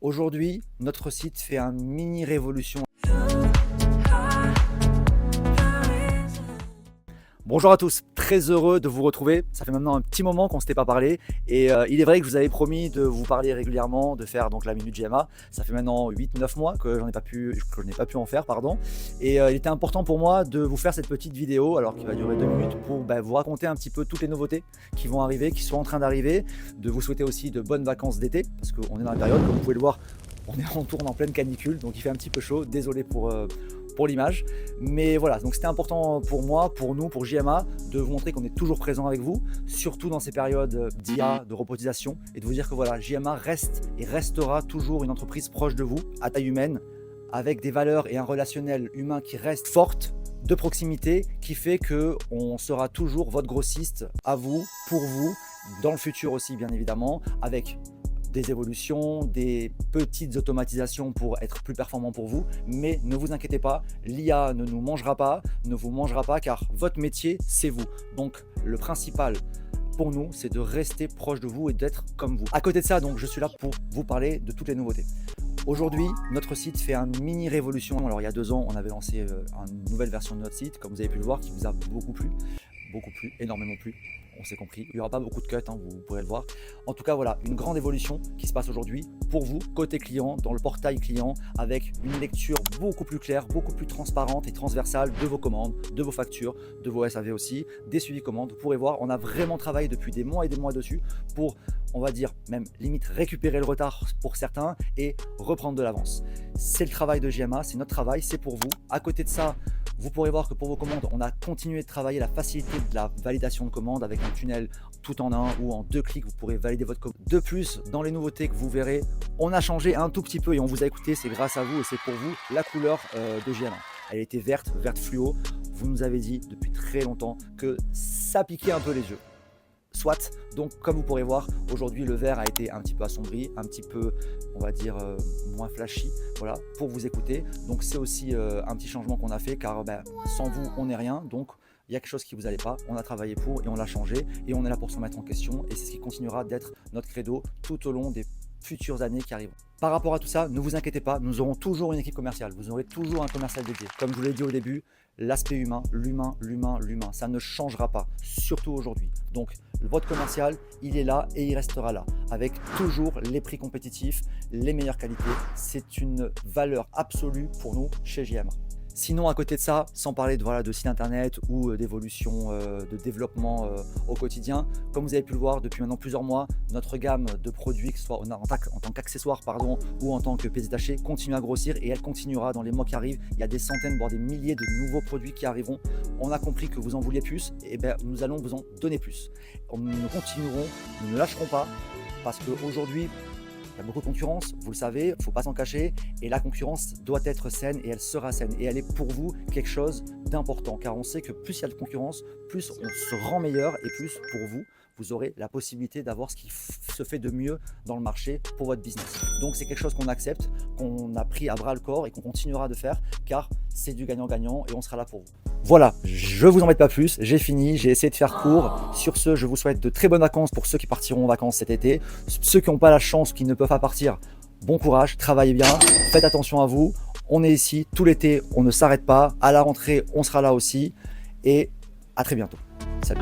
Aujourd'hui, notre site fait un mini révolution. Bonjour à tous, très heureux de vous retrouver. Ça fait maintenant un petit moment qu'on ne s'était pas parlé et il est vrai que je vous avais promis de vous parler régulièrement, de faire donc la Minute GMA. Ça fait maintenant 8-9 mois que je n'ai pas pu en faire, pardon. Et il était important pour moi de vous faire cette petite vidéo, alors qui va durer 2 minutes, pour vous raconter un petit peu toutes les nouveautés qui vont arriver, qui sont en train d'arriver, de vous souhaiter aussi de bonnes vacances d'été, parce qu'on est dans la période, comme vous pouvez le voir, on tourne en pleine canicule, donc il fait un petit peu chaud, désolé pour l'image, mais voilà, donc c'était important pour moi, pour nous, pour JMA, de vous montrer qu'on est toujours présent avec vous, surtout dans ces périodes d'IA, de robotisation, et de vous dire que voilà, JMA reste et restera toujours une entreprise proche de vous, à taille humaine, avec des valeurs et un relationnel humain qui reste forte, de proximité, qui fait qu'on sera toujours votre grossiste à vous, pour vous, dans le futur aussi bien évidemment, avec des évolutions, des petites automatisations pour être plus performant pour vous, mais ne vous inquiétez pas, l'IA ne nous mangera pas, ne vous mangera pas, car votre métier, c'est vous. Donc le principal pour nous, c'est de rester proche de vous et d'être comme vous. À côté de ça, donc, je suis là pour vous parler de toutes les nouveautés. Aujourd'hui, notre site fait un mini révolution. Alors il y a 2 ans, on avait lancé une nouvelle version de notre site, comme vous avez pu le voir, qui vous a beaucoup plu, énormément plu. On s'est compris, il n'y aura pas beaucoup de cuts, vous pourrez le voir. En tout cas, voilà, une grande évolution qui se passe aujourd'hui pour vous, côté client, dans le portail client, avec une lecture beaucoup plus claire, beaucoup plus transparente et transversale de vos commandes, de vos factures, de vos SAV aussi, des suivis commandes. Vous pourrez voir, on a vraiment travaillé depuis des mois et des mois dessus pour, on va dire, même limite récupérer le retard pour certains et reprendre de l'avance. C'est le travail de JMA, c'est notre travail, c'est pour vous. À côté de ça, vous pourrez voir que pour vos commandes, on a continué de travailler la facilité de la validation de commandes avec un tunnel tout en un ou en 2 clics, vous pourrez valider votre commande. De plus, dans les nouveautés que vous verrez, on a changé un tout petit peu et on vous a écouté, c'est grâce à vous et c'est pour vous la couleur de JMA. Elle était verte fluo. Vous nous avez dit depuis très longtemps que ça piquait un peu les yeux. Soit, donc comme vous pourrez voir, aujourd'hui le vert a été un petit peu assombri, un petit peu, on va dire, moins flashy, voilà, pour vous écouter. Donc c'est aussi un petit changement qu'on a fait, car sans vous, on n'est rien. Donc il y a quelque chose qui vous allait pas, on a travaillé pour et on l'a changé et on est là pour se remettre en question et c'est ce qui continuera d'être notre credo tout au long des futures années qui arriveront. Par rapport à tout ça, ne vous inquiétez pas, nous aurons toujours une équipe commerciale, vous aurez toujours un commercial dédié. Comme je vous l'ai dit au début, l'aspect humain, l'humain, ça ne changera pas, surtout aujourd'hui. Donc votre commercial, il est là et il restera là, avec toujours les prix compétitifs, les meilleures qualités. C'est une valeur absolue pour nous chez JMA. Sinon, à côté de ça, sans parler de site internet ou d'évolution, de développement au quotidien, comme vous avez pu le voir depuis maintenant plusieurs mois, notre gamme de produits, que ce soit en tant qu'accessoire ou en tant que pièces détachées, continue à grossir et elle continuera dans les mois qui arrivent. Il y a des centaines, voire des milliers de nouveaux produits qui arriveront. On a compris que vous en vouliez plus, et nous allons vous en donner plus. Nous continuerons, nous ne lâcherons pas, parce qu'aujourd'hui, il y a beaucoup de concurrence, vous le savez, il ne faut pas s'en cacher, et la concurrence doit être saine et elle sera saine et elle est pour vous quelque chose d'important, car on sait que plus il y a de concurrence, plus on se rend meilleur et plus pour vous, vous aurez la possibilité d'avoir ce qui se fait de mieux dans le marché pour votre business. Donc c'est quelque chose qu'on accepte, qu'on a pris à bras le corps et qu'on continuera de faire, car c'est du gagnant-gagnant et on sera là pour vous. Voilà, je ne vous embête pas plus, j'ai fini, j'ai essayé de faire court. Sur ce, je vous souhaite de très bonnes vacances pour ceux qui partiront en vacances cet été. Ceux qui n'ont pas la chance, qui ne peuvent pas partir, bon courage, travaillez bien, faites attention à vous. On est ici tout l'été, on ne s'arrête pas. À la rentrée, on sera là aussi. Et à très bientôt. Salut.